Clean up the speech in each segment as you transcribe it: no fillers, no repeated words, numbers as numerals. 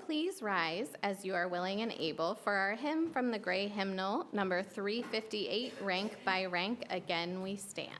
please rise as you are willing and able for our hymn from the Gray Hymnal, number 358, Rank by Rank, Again We Stand.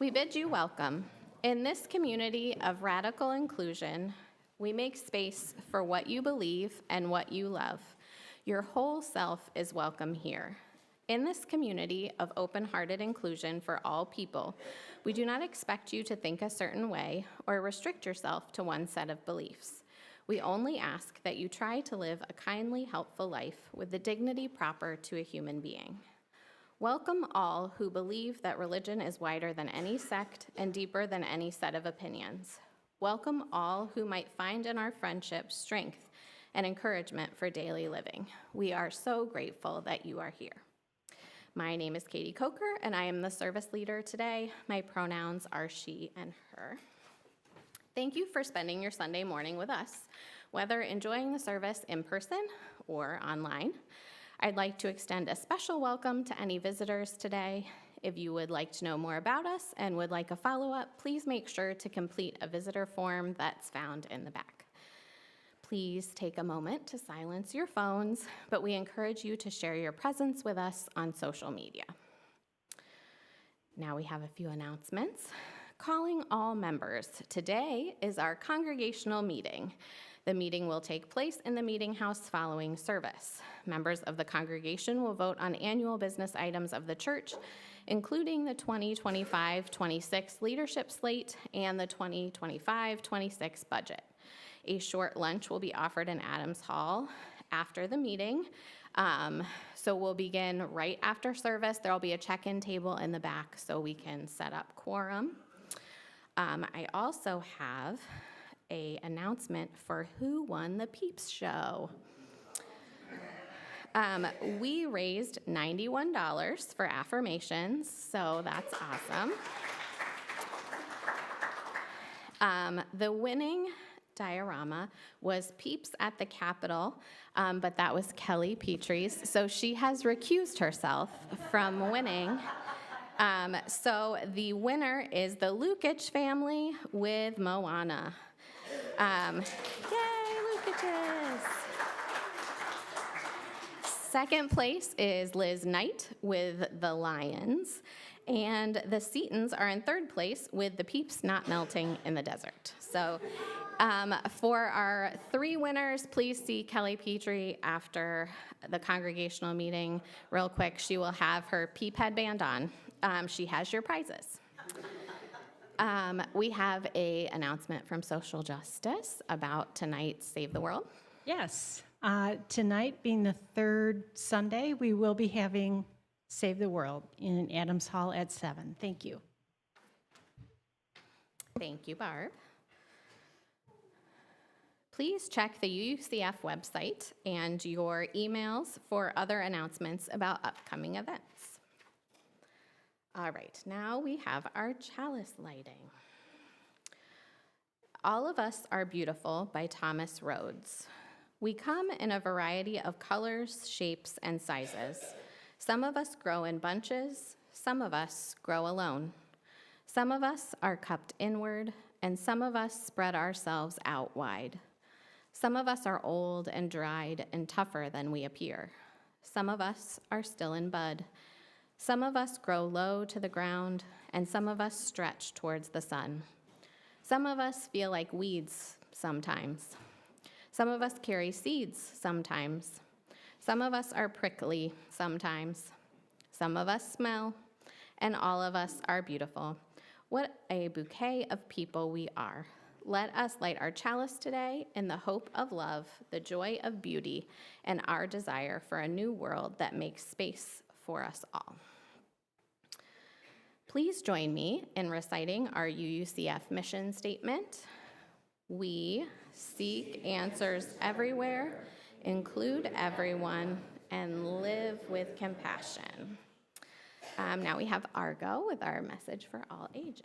We bid you welcome. In this community of radical inclusion, we make space for what you believe and what you love. Your whole self is welcome here. In this community of open-hearted inclusion for all people, we do not expect you to think a certain way or restrict yourself to one set of beliefs. We only ask that you try to live a kindly, helpful life with the dignity proper to a human being. Welcome all who believe that religion is wider than any sect and deeper than any set of opinions. Welcome all who might find in our friendship strength and encouragement for daily living. We are so grateful that you are here. My name is Katie Coker, and I am the service leader today. My pronouns are she and her. Thank you for spending your Sunday morning with us, whether enjoying the service in person or online. I'd like to extend a special welcome to any visitors today. If you would like to know more about us and would like a follow-up, please make sure to complete a visitor form that's found in the back. Please take a moment to silence your phones, but we encourage you to share your presence with us on social media. Now we have a few announcements. Calling all members. Today is our congregational meeting. The meeting will take place in the meeting house following service. Members of the congregation will vote on annual business items of the church, including the 2025-26 leadership slate and the 2025-26 budget. A short lunch will be offered in Adams Hall after the meeting. So we'll begin right after service. There'll be a check-in table in the back so we can set up quorum. I also have an announcement for who won the Peeps show. We raised $91 for affirmations, so that's awesome. The winning diorama was Peeps at the Capitol, but that was Kelly Petrie's, so she has recused herself from winning So the winner is the Lukic family with Moana. Yay, Lukiches! Second place is Liz Knight with the Lions. And the Setons are in third place with the Peeps Not Melting in the Desert. So for our 3 winners, please see Kelly Petrie after the congregational meeting. Real quick, she will have her Peep headband on. She has your prizes. We have an announcement from Social Justice about tonight's Save the World. Yes. Tonight, being the 3rd Sunday, we will be having Save the World in Adams Hall at 7. Thank you. Thank you, Barb. Please check the UCF website and your emails for other announcements about upcoming events. All right, now we have our chalice lighting. All of Us Are Beautiful by Thomas Rhodes. We come in a variety of colors, shapes, and sizes. Some of us grow in bunches, some of us grow alone. Some of us are cupped inward, and some of us spread ourselves out wide. Some of us are old and dried and tougher than we appear. Some of us are still in bud. Some of us grow low to the ground, and some of us stretch towards the sun. Some of us feel like weeds sometimes. Some of us carry seeds sometimes. Some of us are prickly sometimes. Some of us smell, and all of us are beautiful. What a bouquet of people we are. Let us light our chalice today in the hope of love, the joy of beauty, and our desire for a new world that makes space for us all. Please join me in reciting our UUCF mission statement. We seek answers everywhere, include everyone, and live with compassion. Now we have Argo with our message for all ages.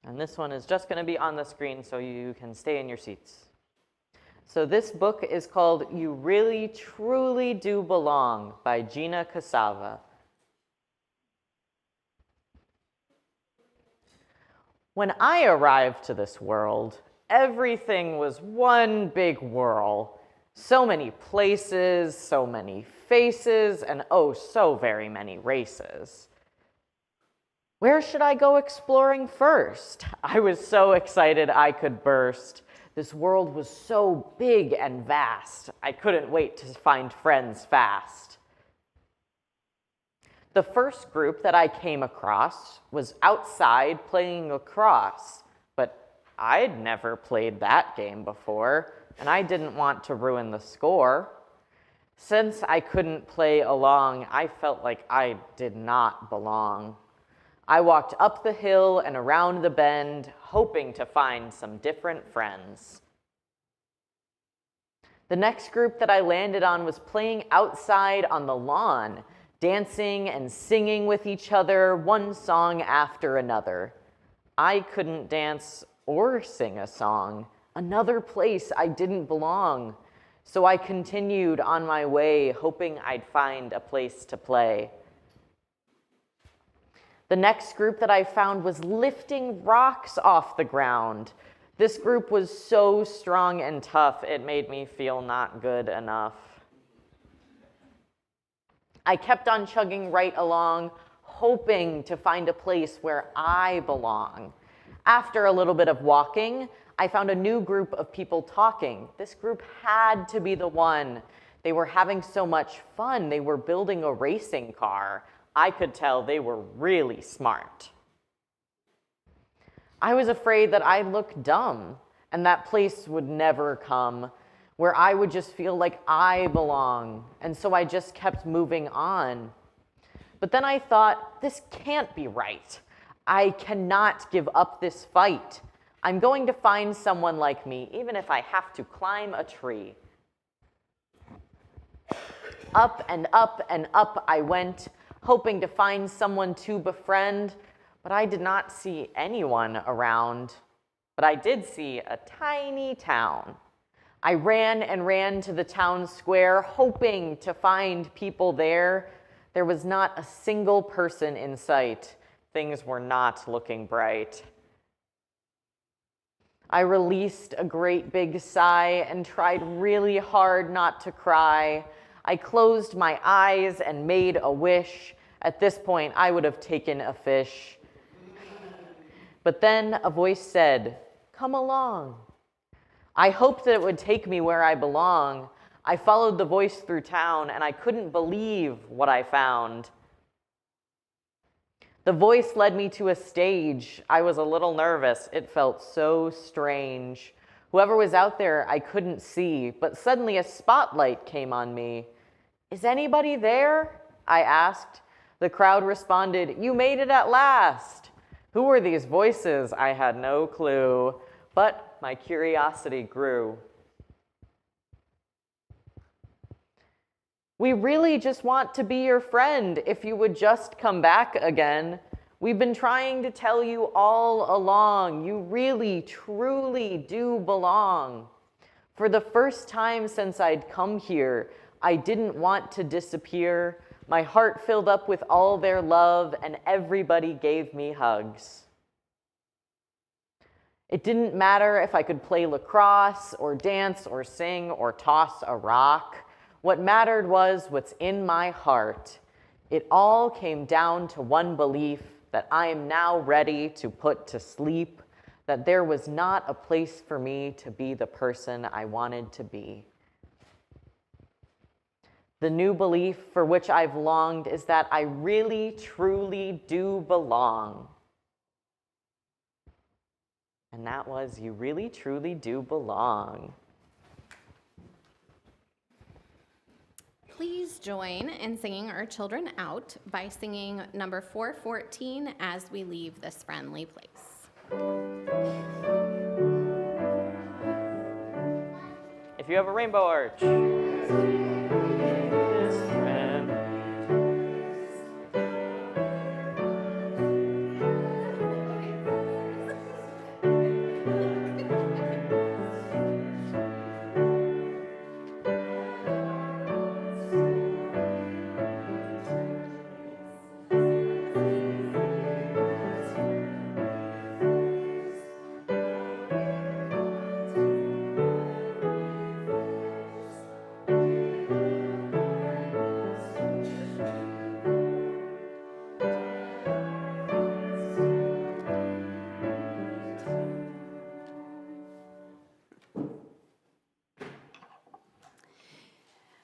And this one is just going to be on the screen so you can stay in your seats. So this book is called You Really Truly Do Belong by Gina Cassava. When I arrived to this world, everything was one big whirl. So many places, so many faces, and oh, so very many races. Where should I go exploring first? I was so excited I could burst. This world was so big and vast. I couldn't wait to find friends fast. The first group that I came across was outside playing lacrosse, but I'd never played that game before, and I didn't want to ruin the score. Since I couldn't play along, I felt like I did not belong. I walked up the hill and around the bend, hoping to find some different friends. The next group that I landed on was playing outside on the lawn, dancing and singing with each other, one song after another. I couldn't dance or sing a song, another place I didn't belong. So I continued on my way, hoping I'd find a place to play. The next group that I found was lifting rocks off the ground. This group was so strong and tough, it made me feel not good enough. I kept on chugging right along, hoping to find a place where I belong. After a little bit of walking, I found a new group of people talking. This group had to be the one. They were having so much fun. They were building a racing car. I could tell they were really smart. I was afraid that I'd look dumb and that place would never come where I would just feel like I belong. And so I just kept moving on. But then I thought, this can't be right. I cannot give up this fight. I'm going to find someone like me, even if I have to climb a tree. Up and up and up I went, hoping to find someone to befriend, but I did not see anyone around. But I did see a tiny town. I ran and ran to the town square, hoping to find people there. There was not a single person in sight. Things were not looking bright. I released a great big sigh and tried really hard not to cry. I closed my eyes and made a wish. At this point, I would have taken a fish. But then a voice said, "Come along." I hoped that it would take me where I belong. I followed the voice through town, and I couldn't believe what I found. The voice led me to a stage. I was a little nervous. It felt so strange. Whoever was out there, I couldn't see, but suddenly a spotlight came on me. "Is anybody there?" I asked. The crowd responded, "You made it at last." Who were these voices? I had no clue, but my curiosity grew. "We really just want to be your friend if you would just come back again. We've been trying to tell you all along, you really, truly do belong. For the first time since I'd come here, I didn't want to disappear. My heart filled up with all their love, and everybody gave me hugs. It didn't matter if I could play lacrosse, or dance, or sing, or toss a rock. What mattered was what's in my heart. It all came down to one belief that I am now ready to put to sleep, that there was not a place for me to be the person I wanted to be. The new belief for which I've longed is that I really, truly do belong." And that was "You Really, Truly Do Belong." Please join in singing our children out by singing number 414 as we leave this friendly place. If you have a rainbow arch.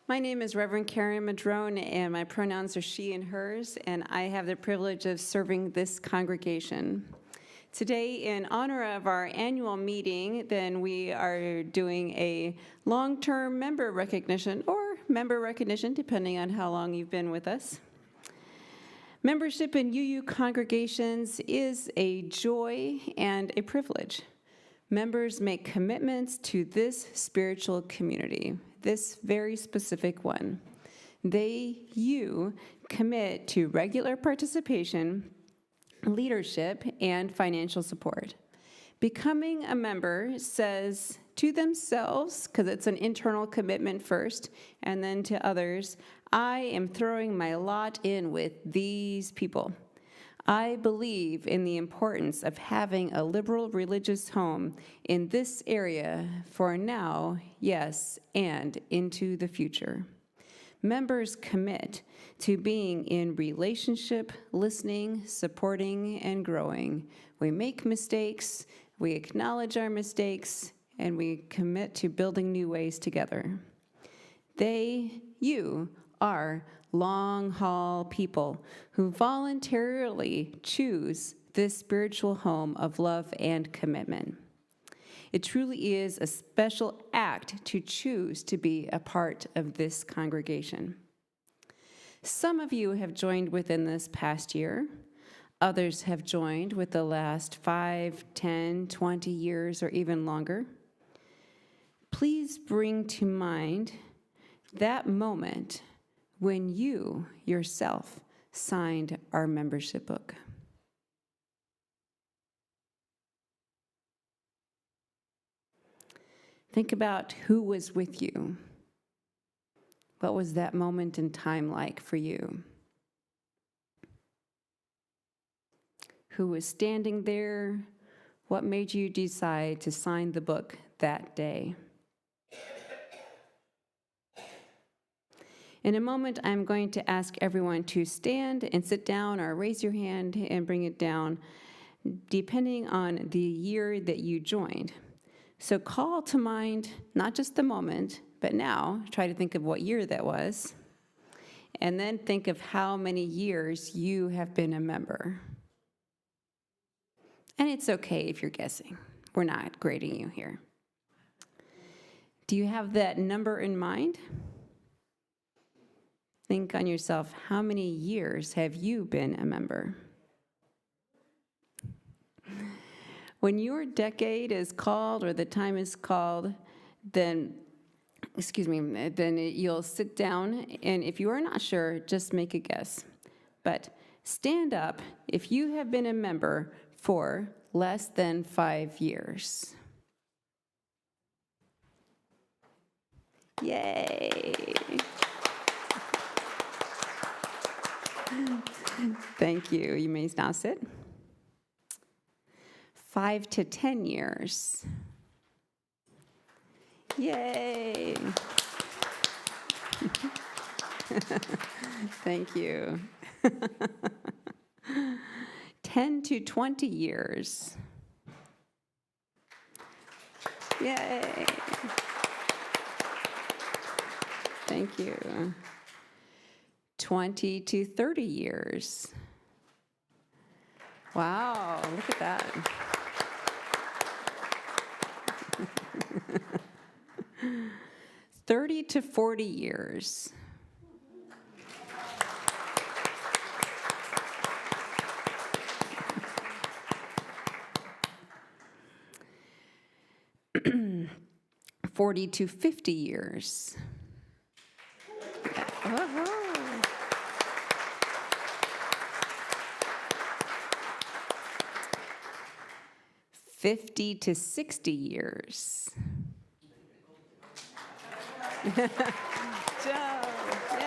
My name is Reverend Karen Madrone, and my pronouns are she and hers, and I have the privilege of serving this congregation. Today, in honor of our annual meeting, then we are doing a long-term member recognition, or member recognition, depending on how long you've been with us. Membership in UU congregations is a joy and a privilege. Members make commitments to this spiritual community, this very specific one. You commit to regular participation, leadership, and financial support. Becoming a member says to themselves, because it's an internal commitment first, and then to others, I am throwing my lot in with these people. I believe in the importance of having a liberal religious home in this area for now, yes, and into the future. Members commit to being in relationship, listening, supporting, and growing. We make mistakes, we acknowledge our mistakes, and we commit to building new ways together. You are long-haul people who voluntarily choose this spiritual home of love and commitment. It truly is a special act to choose to be a part of this congregation. Some of you have joined within this past year. Others have joined with the last 5, 10, 20 years, or even longer. Please bring to mind that moment when you yourself signed our membership book. Think about who was with you. What was that moment in time like for you? Who was standing there? What made you decide to sign the book that day? In a moment, I'm going to ask everyone to stand and sit down or raise your hand and bring it down, depending on the year that you joined. So call to mind not just the moment, but now try to think of what year that was, and then think of how many years you have been a member. And it's okay if you're guessing. We're not grading you here. Do you have that number in mind? Think on yourself, how many years have you been a member? When your decade is called or the time is called, then you'll sit down, and if you are not sure, just make a guess. But stand up if you have been a member for less than 5 years. Yay! Thank you. You may now sit. 5 to 10 years. Yay! Thank you. 10 to 20 years. Yay! Thank you. 20 to 30 years. Wow, look at that. 30 to 40 years. Yeah. 40 to 50 years. Woohoo. 50 to 60 years. Joe, yay!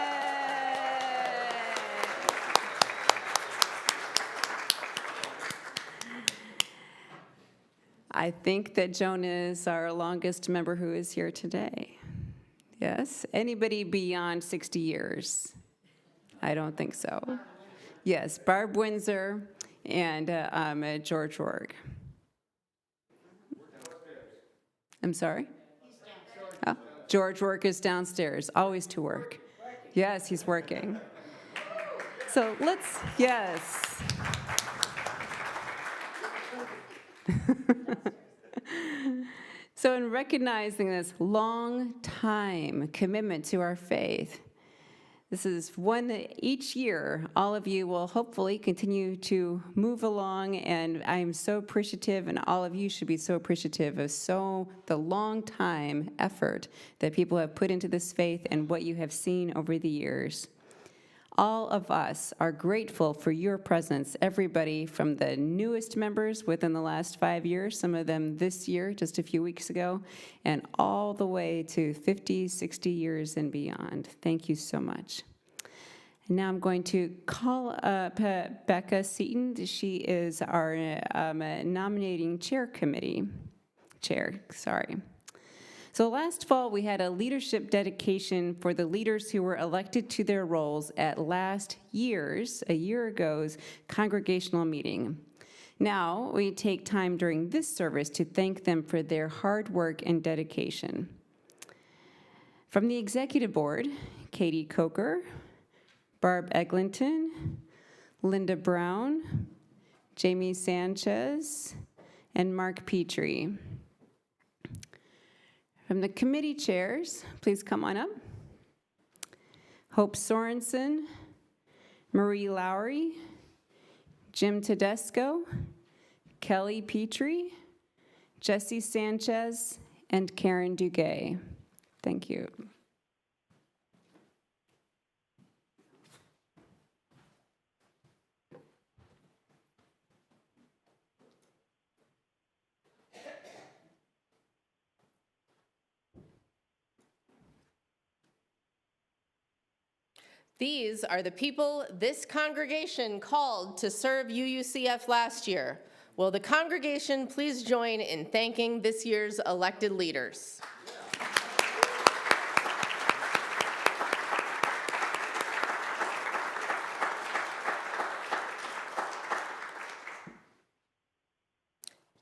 I think that Joan is our longest member who is here today. Yes? Anybody beyond 60 years? I don't think so. Yes, Barb Windsor and George Rourke. I'm sorry? Oh, George Rourke is downstairs, always to work. Yes, he's working. So let's, yes. So in recognizing this long time commitment to our faith, this is one that each year, all of you will hopefully continue to move along, and I'm so appreciative, and all of you should be so appreciative of the long time effort that people have put into this faith and what you have seen over the years. All of us are grateful for your presence, everybody from the newest members within the last 5 years, some of them this year, just a few weeks ago, and all the way to 50, 60 years and beyond. Thank you so much. And now I'm going to call up Becca Seaton. She is our nominating chair. So last fall, we had a leadership dedication for the leaders who were elected to their roles at a year ago's congregational meeting. Now, we take time during this service to thank them for their hard work and dedication. From the executive board, Katie Coker, Barb Eglinton, Linda Brown, Jamie Sanchez, and Mark Petrie. From the committee chairs, please come on up. Hope Sorensen, Marie Lowry, Jim Tedesco, Kelly Petrie, Jesse Sanchez, and Karen Duguay. Thank you. These are the people this congregation called to serve UUCF last year. Will the congregation please join in thanking this year's elected leaders?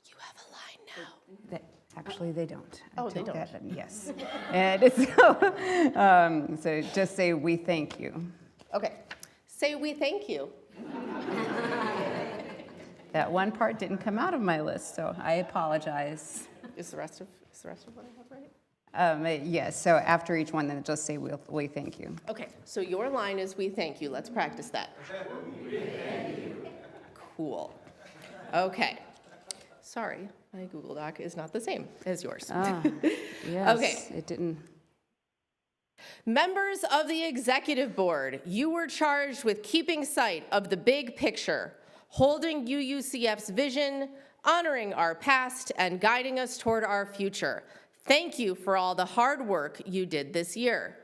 You have a line now. Actually, they don't. Oh, they don't. Yes. And so just say, "We thank you." Okay. Say we thank you. That one part didn't come out of my list, so I apologize. Is the rest of what I have right? Yes, so after each one, then just say, "We thank you." Okay, so your line is we thank you. Let's practice that. Cool. Okay. Sorry, my Google Doc is not the same as yours. Yes, Okay. it didn't. Members of the executive board, you were charged with keeping sight of the big picture, holding UUCF's vision, honoring our past, and guiding us toward our future. Thank you for all the hard work you did this year.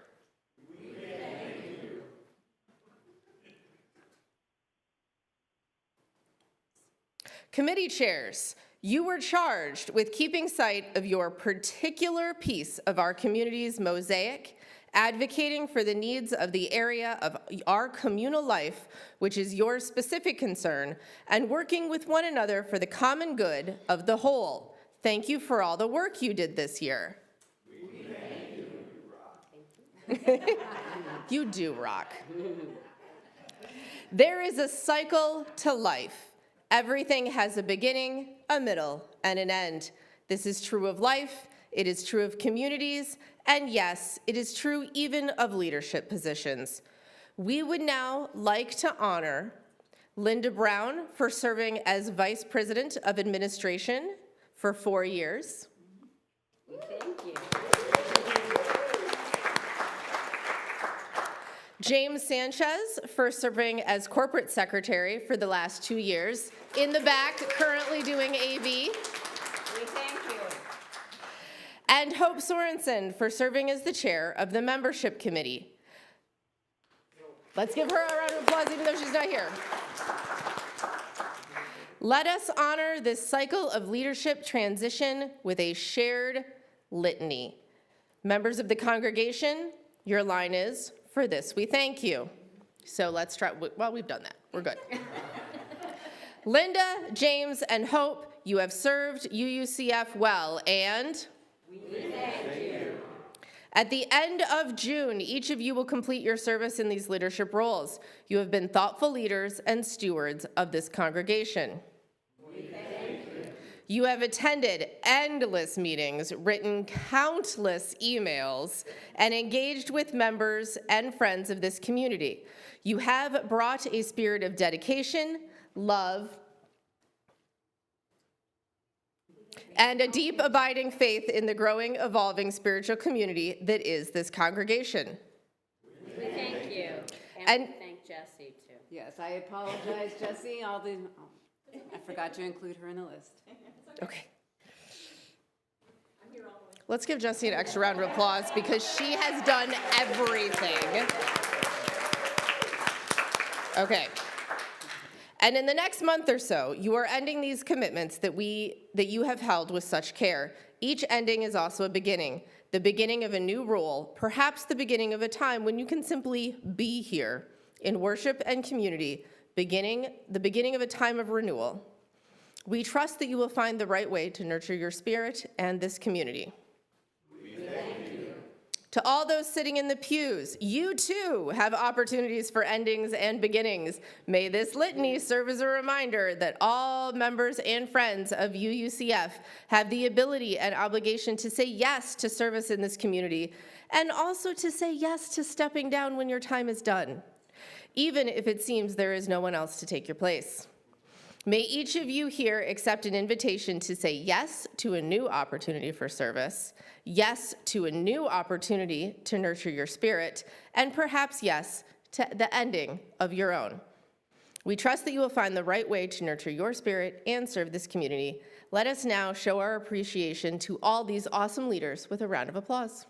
Committee chairs, you were charged with keeping sight of your particular piece of our community's mosaic, advocating for the needs of the area of our communal life, which is your specific concern, and working with one another for the common good of the whole. Thank you for all the work you did this year. You do rock. There is a cycle to life. Everything has a beginning, a middle, and an end. This is true of life, it is true of communities, and yes, it is true even of leadership positions. We would now like to honor Linda Brown for serving as Vice President of Administration for 4 years. Thank you. James Sanchez for serving as Corporate Secretary for the last 2 years. In the back, currently doing AV. We thank you. And Hope Sorensen for serving as the Chair of the Membership Committee. Let's give her a round of applause even though she's not here. Let us honor this cycle of leadership transition with a shared litany. Members of the congregation, your line is, "For this we thank you." So let's try, well, we've done that. We're good. Linda, James, and Hope, you have served UUCF well, and We thank you. at the end of June, each of you will complete your service in these leadership roles. You have been thoughtful leaders and stewards of this congregation. We thank you. You have attended endless meetings, written countless emails, and engaged with members and friends of this community. You have brought a spirit of dedication, love, and a deep, abiding faith in the growing, evolving spiritual community that is this congregation. We thank you. And- we thank Jessie, too. Yes, I apologize, Jessie. I forgot to include her in the list. Okay. Let's give Jessie an extra round of applause because she has done everything. Okay. And in the next month or so, you are ending these commitments that you have held with such care. Each ending is also a beginning, the beginning of a new role, perhaps the beginning of a time when you can simply be here in worship and community, the beginning of a time of renewal. We trust that you will find the right way to nurture your spirit and this community. To all those sitting in the pews, you too have opportunities for endings and beginnings. May this litany serve as a reminder that all members and friends of UUCF have the ability and obligation to say yes to service in this community, and also to say yes to stepping down when your time is done, even if it seems there is no one else to take your place. May each of you here accept an invitation to say yes to a new opportunity for service, yes to a new opportunity to nurture your spirit, and perhaps yes to the ending of your own. We trust that you will find the right way to nurture your spirit and serve this community. Let us now show our appreciation to all these awesome leaders with a round of applause.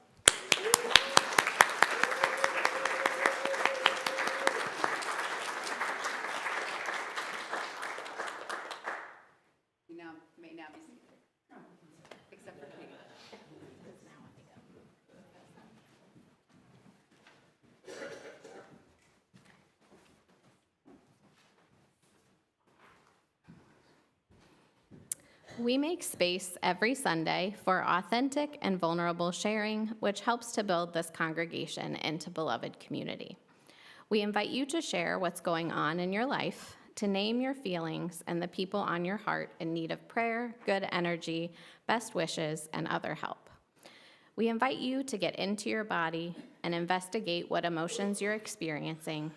We make space every Sunday for authentic and vulnerable sharing, which helps to build this congregation into beloved community. We invite you to share what's going on in your life, to name your feelings and the people on your heart in need of prayer, good energy, best wishes, and other help. We invite you to get into your body and investigate what emotions you're experiencing,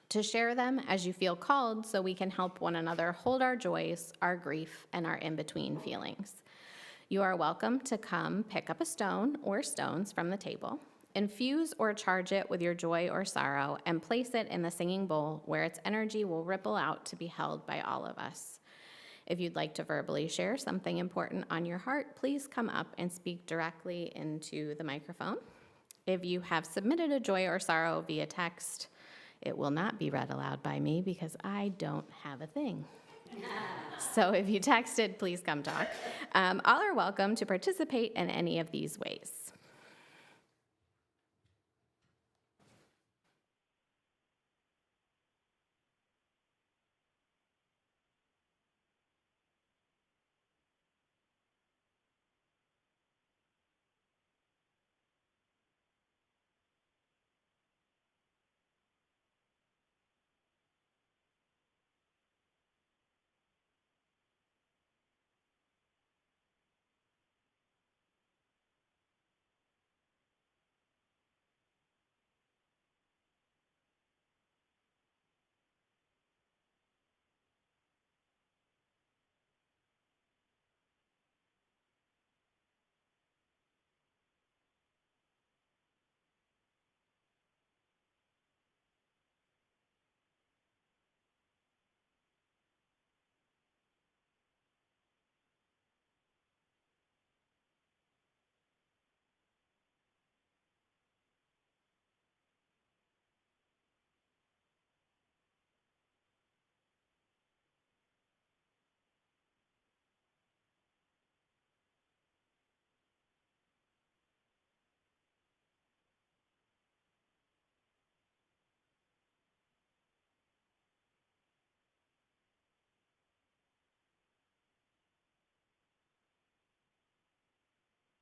to share them as you feel called so we can help one another hold our joys, our grief, and our in-between feelings. You are welcome to come pick up a stone or stones from the table, infuse or charge it with your joy or sorrow, and place it in the singing bowl where its energy will ripple out to be held by all of us. If you'd like to verbally share something important on your heart, please come up and speak directly into the microphone. If you have submitted a joy or sorrow via text, it will not be read aloud by me because I don't have a thing. So if you texted, please come talk. All are welcome to participate in any of these ways.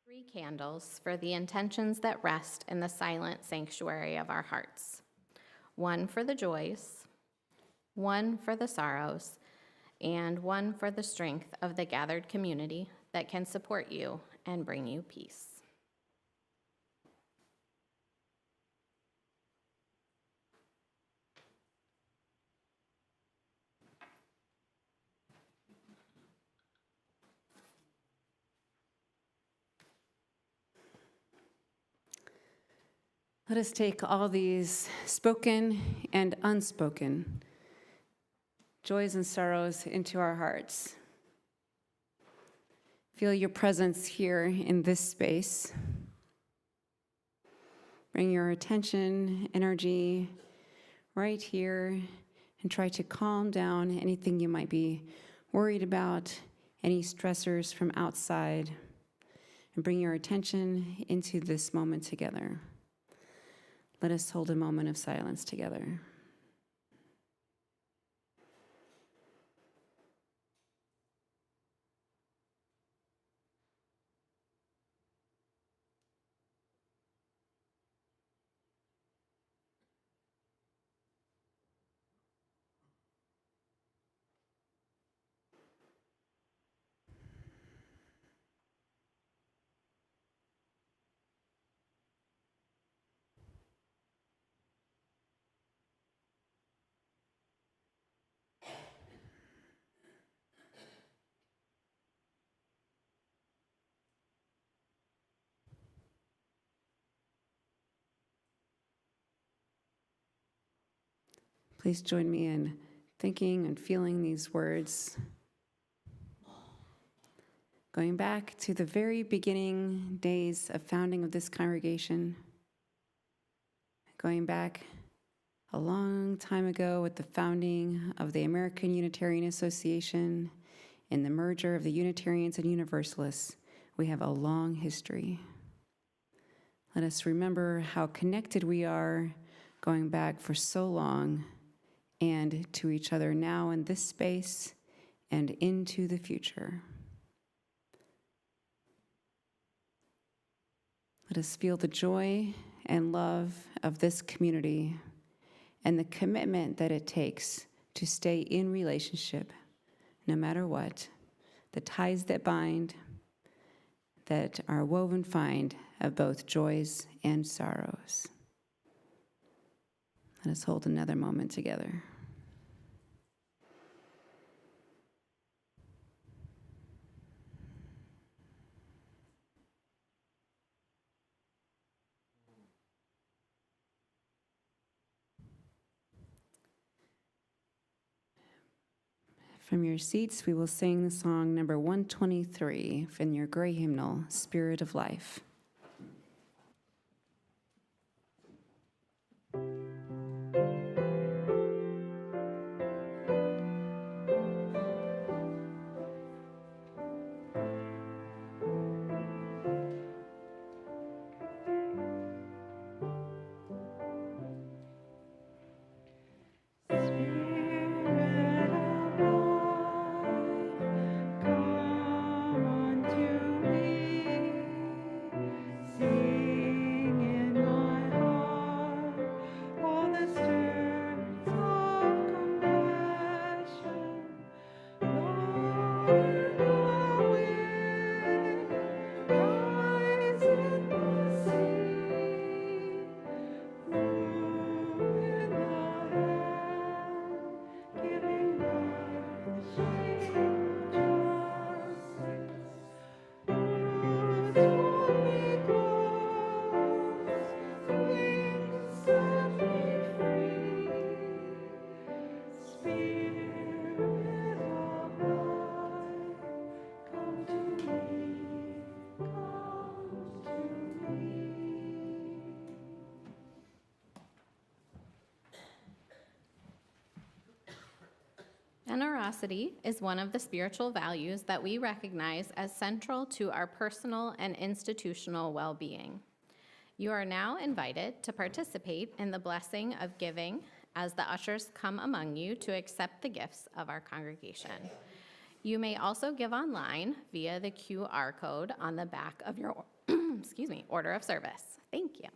Three candles for the intentions that rest in the silent sanctuary of our hearts. One for the joys, one for the sorrows, and one for the strength of the gathered community that can support you and bring you peace. Let us take all these spoken and unspoken joys and sorrows into our hearts. Feel your presence here in this space. Bring your attention, energy right here, and try to calm down anything you might be worried about, any stressors from outside, and bring your attention into this moment together. Let us hold a moment of silence together. Please join me in thinking and feeling these words. Going back to the very beginning days of founding of this congregation, going back a long time ago with the founding of the American Unitarian Association and the merger of the Unitarians and Universalists, we have a long history. Let us remember how connected we are going back for so long, and to each other now in this space and into the future. Let us feel the joy and love of this community and the commitment that it takes to stay in relationship no matter what, the ties that bind, that are woven fine of both joys and sorrows. Let us hold another moment together. From your seats, we will sing the song number 123 from your gray hymnal, Spirit of Life. Generosity is one of the spiritual values that we recognize as central to our personal and institutional well-being. You are now invited to participate in the blessing of giving as the ushers come among you to accept the gifts of our congregation. You may also give online via the QR code on the back of your order of service. Thank you.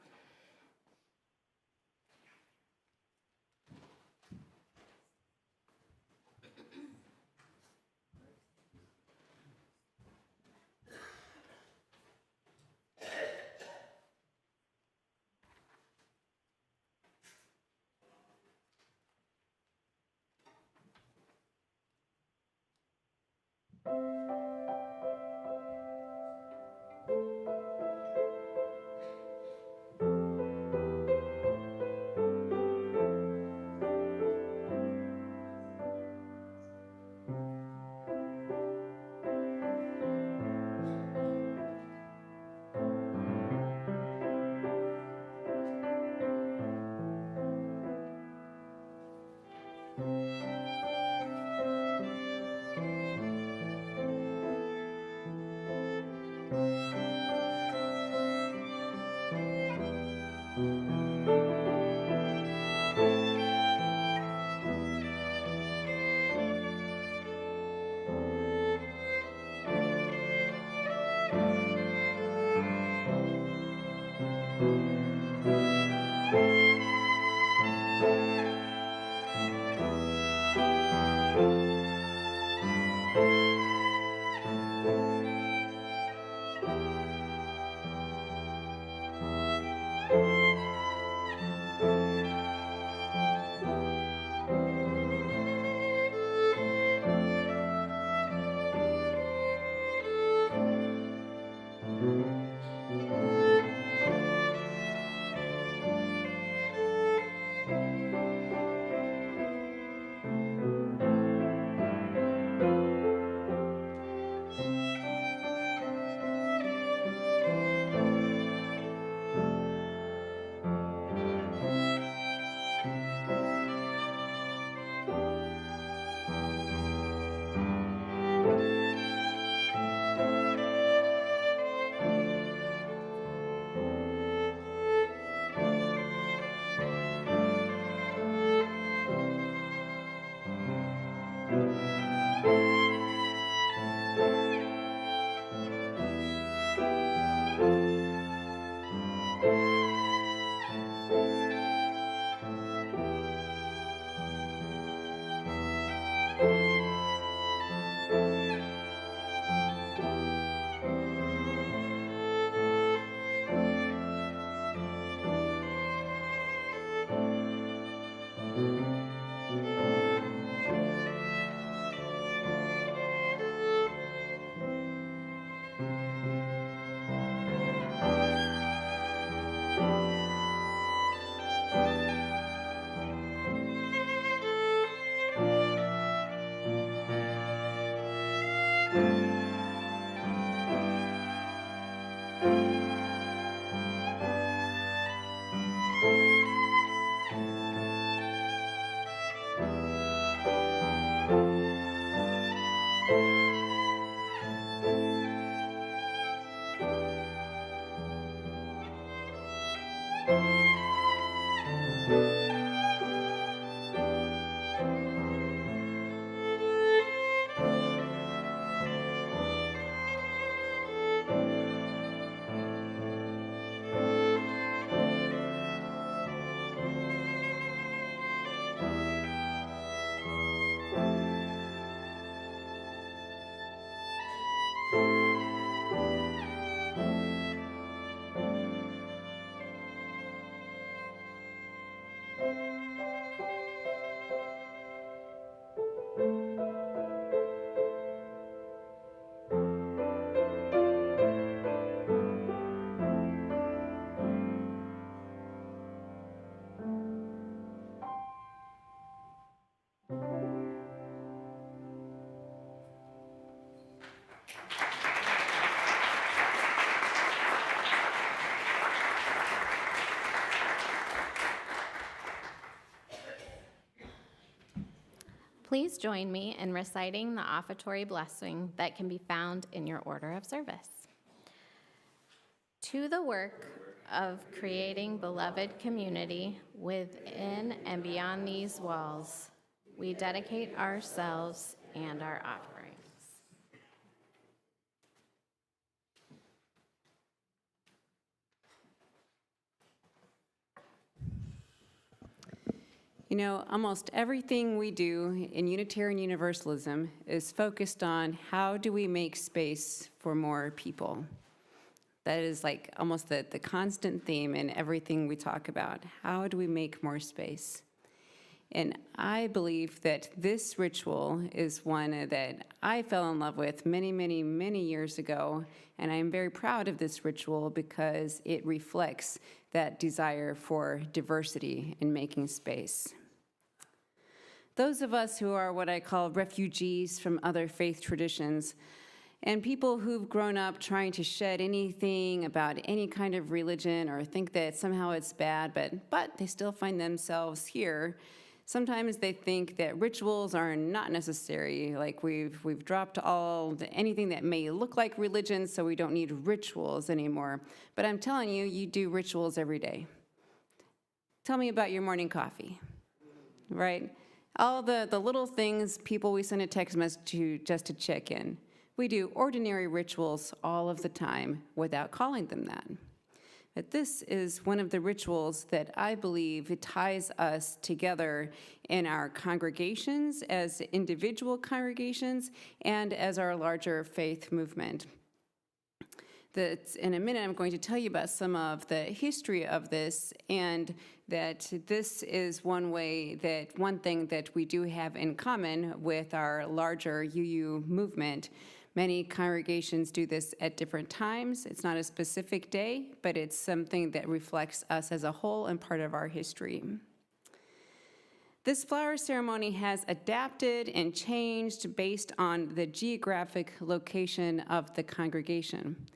Please join me in reciting the offertory blessing that can be found in your order of service. To the work of creating beloved community within and beyond these walls, we dedicate ourselves and our offerings. You know, almost everything we do in Unitarian Universalism is focused on how do we make space for more people. That is like almost the constant theme in everything we talk about. How do we make more space? And I believe that this ritual is one that I fell in love with many, many, many years ago. And I am very proud of this ritual because it reflects that desire for diversity in making space. Those of us who are what I call refugees from other faith traditions, and people who've grown up trying to shed anything about any kind of religion or think that somehow it's bad, but they still find themselves here. Sometimes they think that rituals are not necessary, like we've dropped anything that may look like religion, so we don't need rituals anymore. But I'm telling you, you do rituals every day. Tell me about your morning coffee, right? All the little things people we send a text message to just to check in. We do ordinary rituals all of the time without calling them that. But this is one of the rituals that I believe it ties us together in our congregations, as individual congregations, and as our larger faith movement. In a minute, I'm going to tell you about some of the history of this, and that this is one thing that we do have in common with our larger UU movement. Many congregations do this at different times. It's not a specific day, but it's something that reflects us as a whole and part of our history. This flower ceremony has adapted and changed based on the geographic location of the congregation.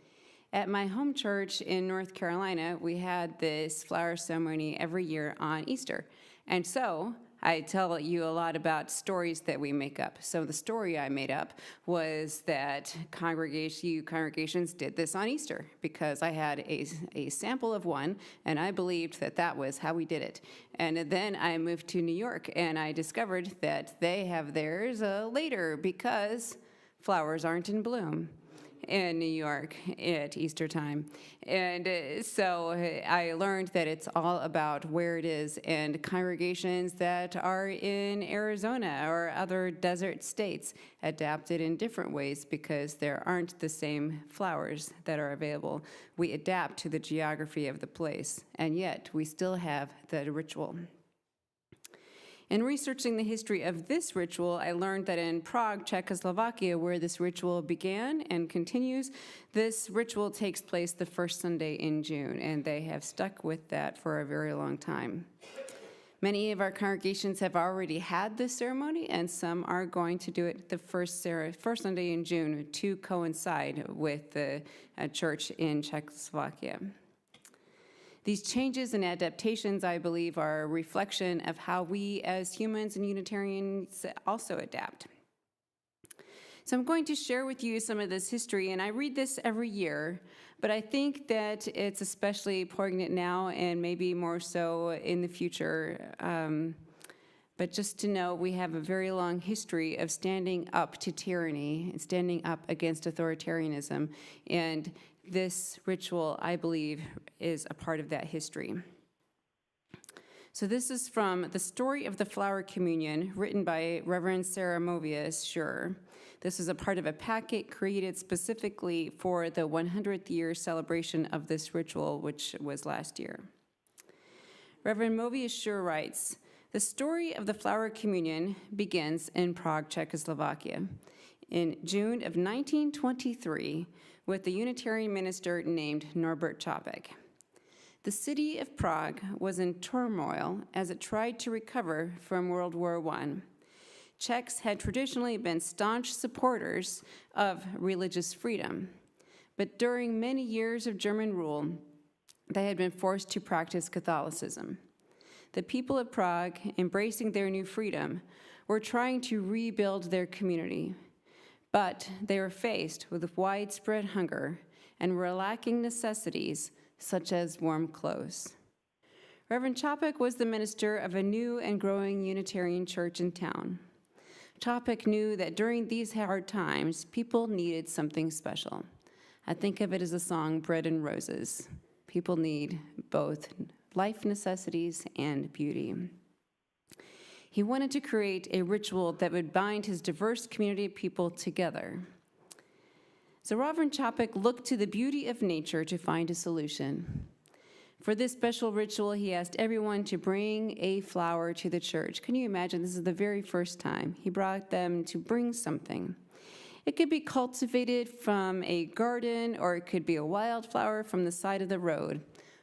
At my home church in North Carolina, we had this flower ceremony every year on Easter. And so I tell you a lot about stories that we make up. So the story I made up was that congregations did this on Easter because I had a sample of one, and I believed that that was how we did it. And then I moved to New York, and I discovered that they have theirs later because flowers aren't in bloom in New York at Easter time. And so I learned that it's all about where it is, and congregations that are in Arizona or other desert states adapted in different ways because there aren't the same flowers that are available. We adapt to the geography of the place, and yet we still have the ritual. In researching the history of this ritual, I learned that in Prague, Czechoslovakia, where this ritual began and continues, this ritual takes place the first Sunday in June, and they have stuck with that for a very long time. Many of our congregations have already had this ceremony, and some are going to do it the first Sunday in June to coincide with the church in Czechoslovakia. These changes and adaptations, I believe, are a reflection of how we as humans and Unitarians also adapt. So I'm going to share with you some of this history, and I read this every year, But I think that it's especially poignant now and maybe more so in the future. But just to know, we have a very long history of standing up to tyranny and standing up against authoritarianism. And this ritual, I believe, is a part of that history. So this is from The Story of the Flower Communion, written by Reverend Sarah Movius Schur. This is a part of a packet created specifically for the 100th year celebration of this ritual, which was last year. Reverend Movius Schur writes, "The story of the Flower Communion begins in Prague, Czechoslovakia, in June of 1923 with a Unitarian minister named Norbert Čapek. The city of Prague was in turmoil as it tried to recover from World War I. Czechs had traditionally been staunch supporters of religious freedom, but during many years of German rule, they had been forced to practice Catholicism. The people of Prague, embracing their new freedom, were trying to rebuild their community, but they were faced with widespread hunger and were lacking necessities such as warm clothes. Reverend Čapek was the minister of a new and growing Unitarian church in town. Čapek knew that during these hard times, people needed something special. I think of it as the song Bread and Roses. People need both life necessities and beauty. He wanted to create a ritual that would bind his diverse community of people together. So Reverend Čapek looked to the beauty of nature to find a solution. For this special ritual, he asked everyone to bring a flower to the church. Can you imagine? This is the very first time. He brought them to bring something. It could be cultivated from a garden, or it could be a wildflower from the side of the road,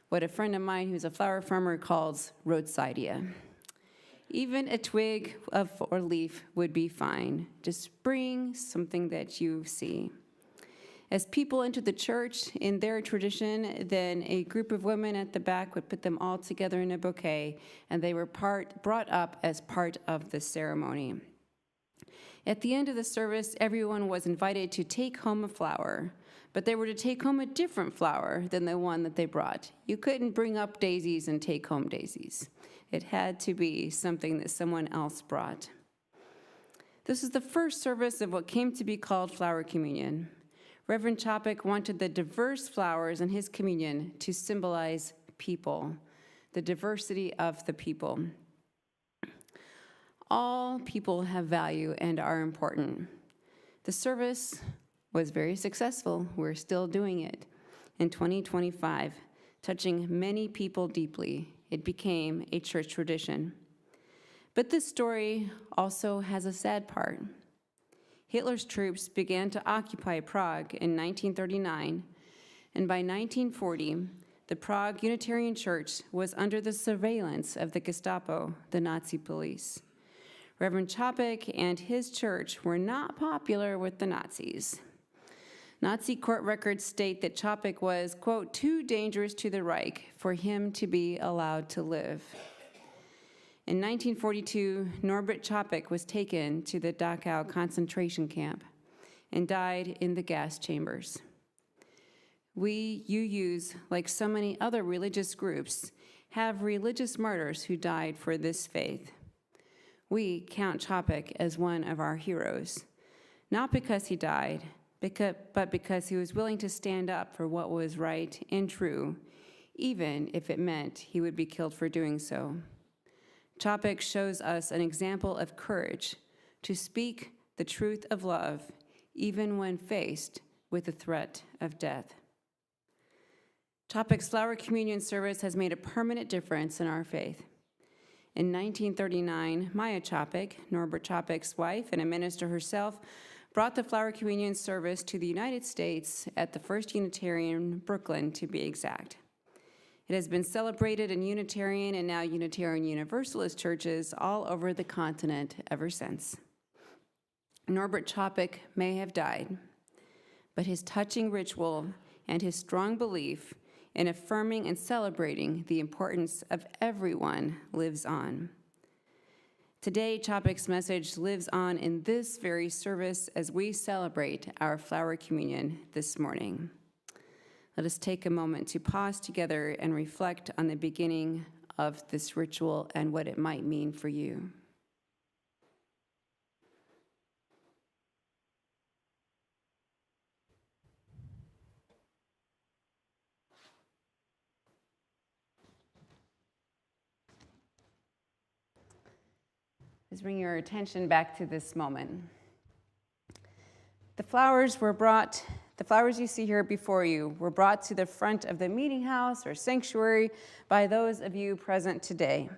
what a friend of mine who's a flower farmer calls roadsidea. Even a twig or leaf would be fine. Just bring something that you see. As people entered the church, in their tradition, then a group of women at the back would put them all together in a bouquet, and they were brought up as part of the ceremony. At the end of the service, everyone was invited to take home a flower, but they were to take home a different flower than the one that they brought. You couldn't bring up daisies and take home daisies. It had to be something that someone else brought. This is the first service of what came to be called Flower Communion. Reverend Čapek wanted the diverse flowers in his communion to symbolize people, the diversity of the people. All people have value and are important. The service was very successful. We're still doing it. In 2025, touching many people deeply, it became a church tradition. But this story also has a sad part. Hitler's troops began to occupy Prague in 1939, and by 1940, the Prague Unitarian Church was under the surveillance of the Gestapo, the Nazi police. Reverend Čapek and his church were not popular with the Nazis. Nazi court records state that Čapek was, quote, too dangerous to the Reich for him to be allowed to live. In 1942, Norbert Čapek was taken to the Dachau concentration camp and died in the gas chambers. UUs, like so many other religious groups, have religious martyrs who died for this faith. We count Čapek as one of our heroes, not because he died, but because he was willing to stand up for what was right and true, even if it meant he would be killed for doing so. Čapek shows us an example of courage to speak the truth of love, even when faced with the threat of death. Čapek's Flower Communion service has made a permanent difference in our faith. In 1939, Maya Čapek, Norbert Čapek's wife and a minister herself, brought the Flower Communion service to the United States at the First Unitarian, Brooklyn, to be exact. It has been celebrated in Unitarian and now Unitarian Universalist churches all over the continent ever since. Norbert Čapek may have died, but his touching ritual and his strong belief in affirming and celebrating the importance of everyone lives on. Today, Čapek's message lives on in this very service as we celebrate our Flower Communion this morning. Let us take a moment to pause together and reflect on the beginning of this ritual and what it might mean for you. Let's bring your attention back to this moment. The flowers you see here before you were brought to the front of the meeting house or sanctuary by those of you present today.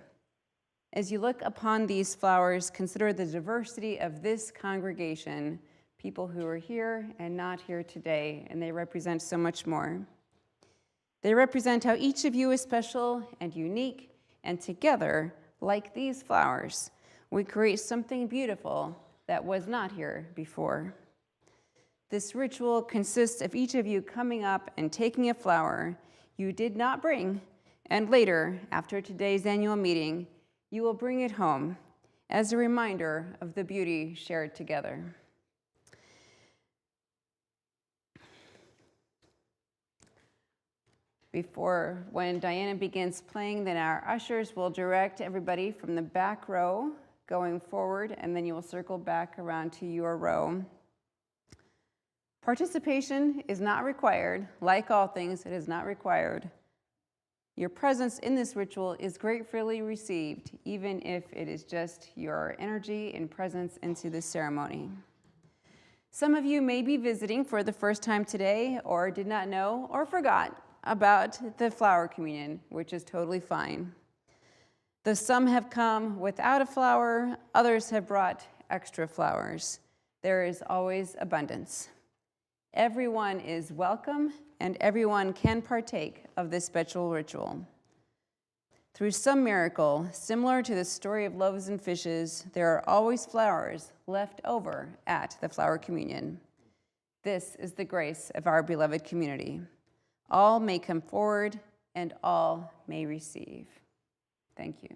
As you look upon these flowers, consider the diversity of this congregation, people who are here and not here today, and they represent so much more. They represent how each of you is special and unique, and together, like these flowers, we create something beautiful that was not here before. This ritual consists of each of you coming up and taking a flower you did not bring, and later, after today's annual meeting, you will bring it home as a reminder of the beauty shared together. When Diana begins playing, then our ushers will direct everybody from the back row going forward, and then you will circle back around to your row. Participation is not required. Like all things, it is not required. Your presence in this ritual is gratefully received, even if it is just your energy and presence into the ceremony. Some of you may be visiting for the first time today, or did not know or forgot about the flower communion, which is totally fine. Though some have come without a flower, others have brought extra flowers. There is always abundance. Everyone is welcome, and everyone can partake of this special ritual. Through some miracle, similar to the story of loaves and fishes, there are always flowers left over at the flower communion. This is the grace of our beloved community. All may come forward, and all may receive. Thank you.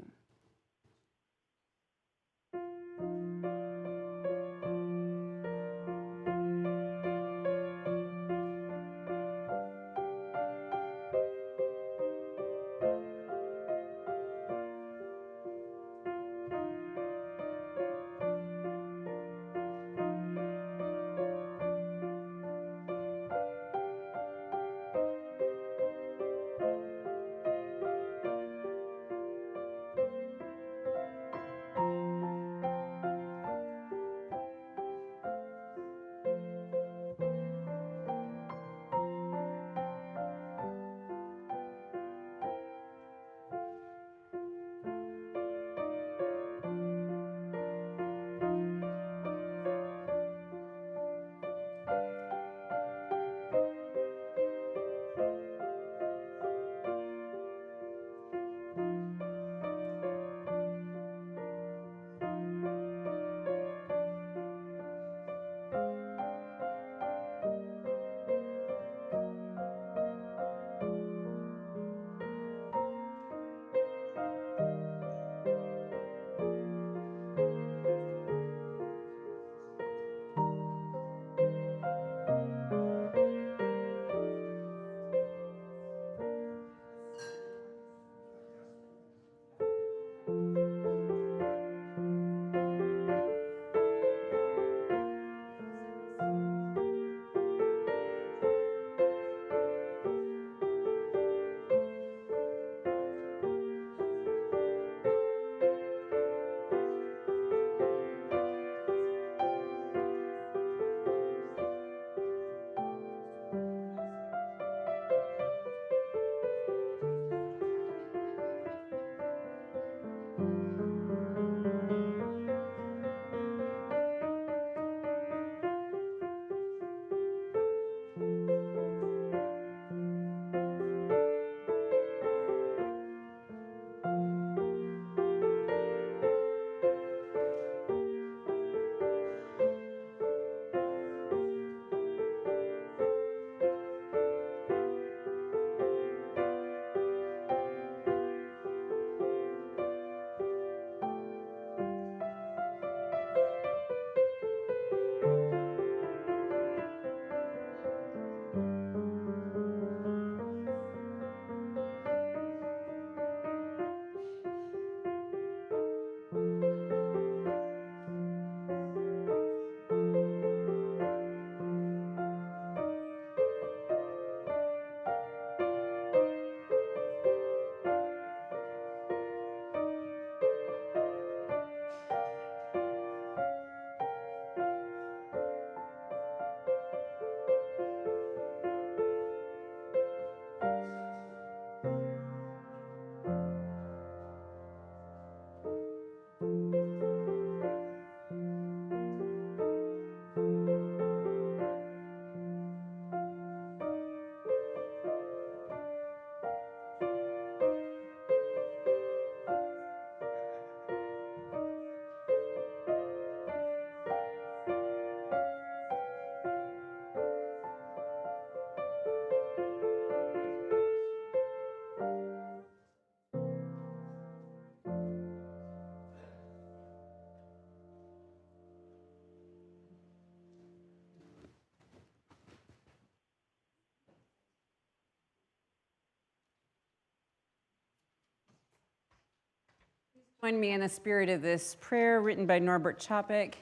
Join me in the spirit of this prayer written by Norbert Chopik,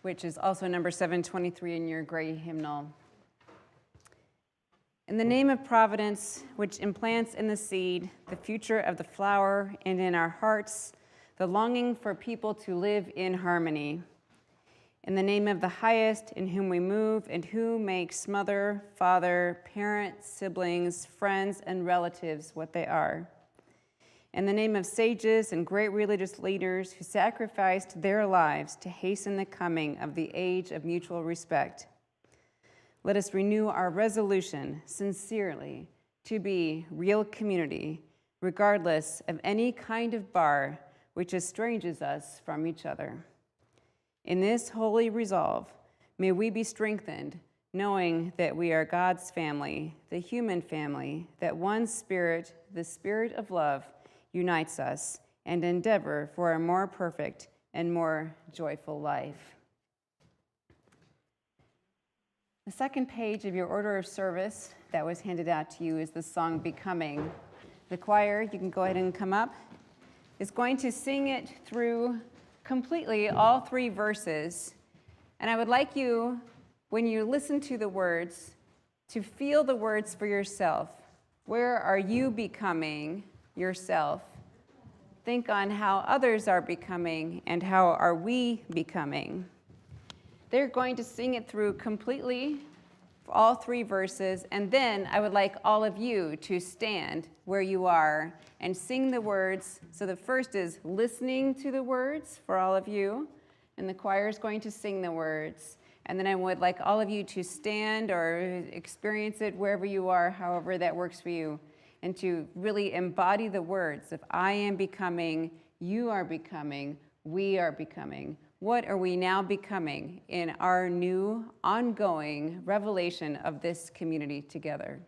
which is also number 723 in your gray hymnal. In the name of Providence, which implants in the seed the future of the flower, and in our hearts the longing for people to live in harmony. In the name of the highest, in whom we move, and who makes mother, father, parent, siblings, friends, and relatives what they are. In the name of sages and great religious leaders who sacrificed their lives to hasten the coming of the age of mutual respect. Let us renew our resolution sincerely to be real community, regardless of any kind of bar which estranges us from each other. In this holy resolve, may we be strengthened, knowing that we are God's family, the human family, that one spirit, the spirit of love, unites us, and endeavor for a more perfect and more joyful life. The second page of your order of service that was handed out to you is the song Becoming. The choir, you can go ahead and come up, is going to sing it through completely, all 3 verses. And I would like you, when you listen to the words, to feel the words for yourself. Where are you becoming yourself? Think on how others are becoming and how are we becoming. They're going to sing it through completely, all 3 verses, and then I would like all of you to stand where you are and sing the words. So the first is listening to the words for all of you, and the choir is going to sing the words. And then I would like all of you to stand or experience it wherever you are, however that works for you, and to really embody the words of I am becoming, you are becoming, we are becoming. What are we now becoming in our new, ongoing revelation of this community together?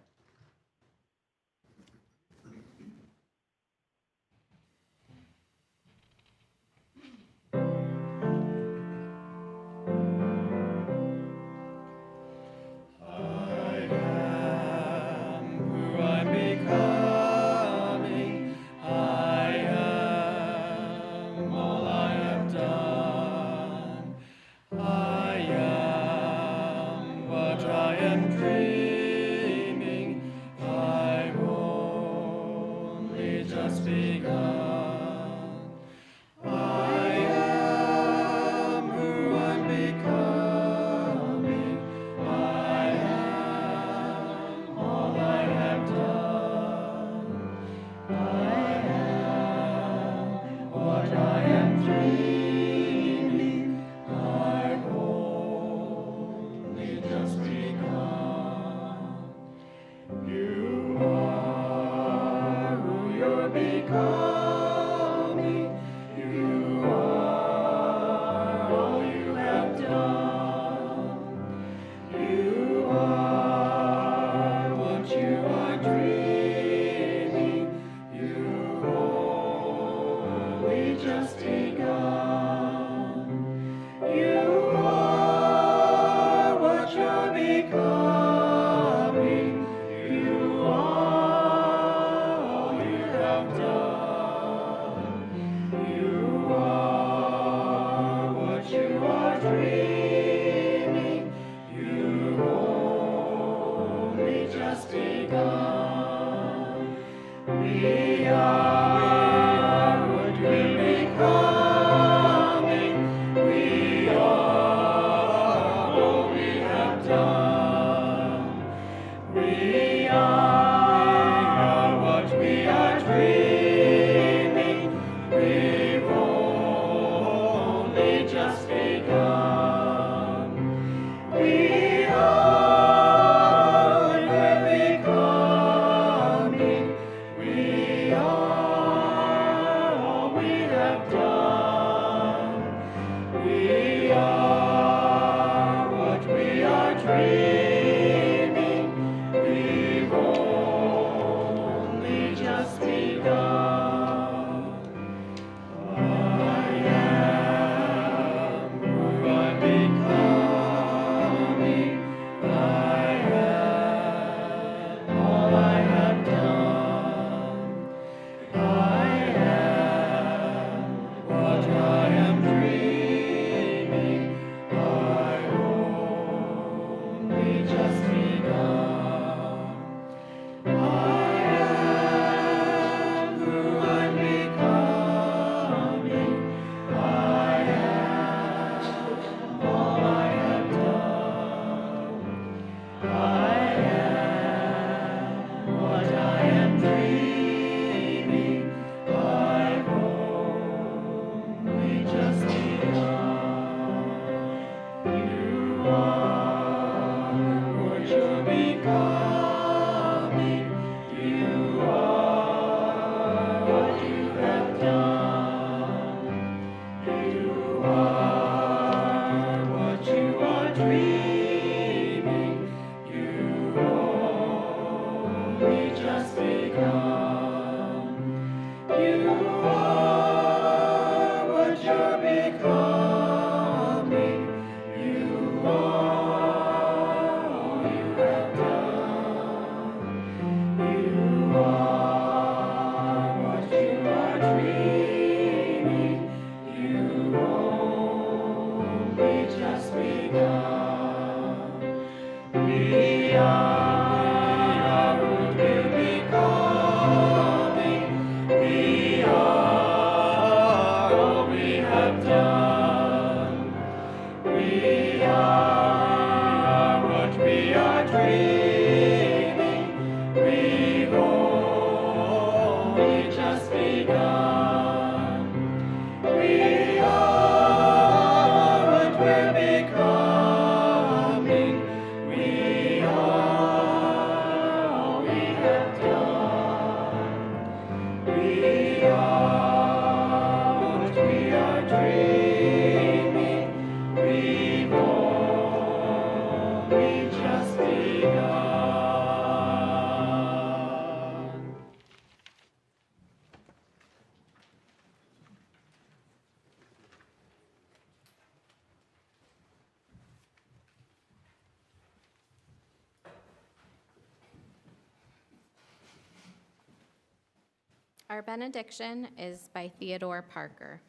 Our benediction is by Theodore Parker.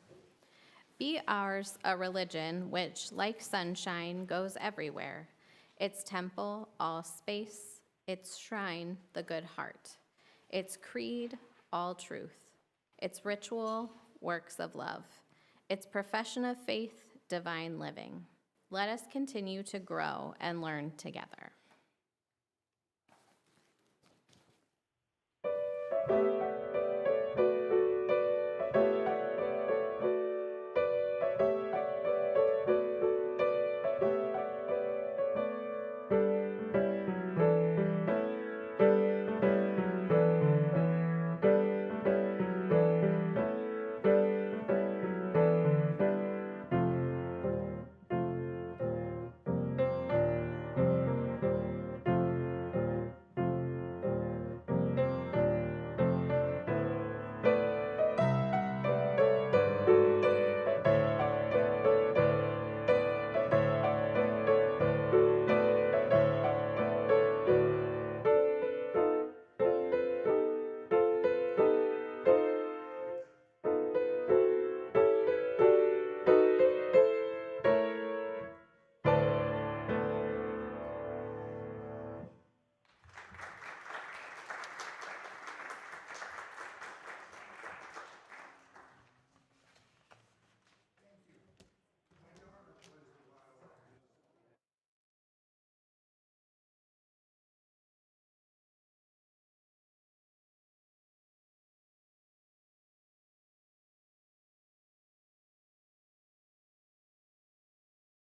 Be ours a religion which, like sunshine, goes everywhere. Its temple, all space. Its shrine, the good heart. Its creed, all truth. Its ritual, works of love. Its profession of faith, divine living. Let us continue to grow and learn together.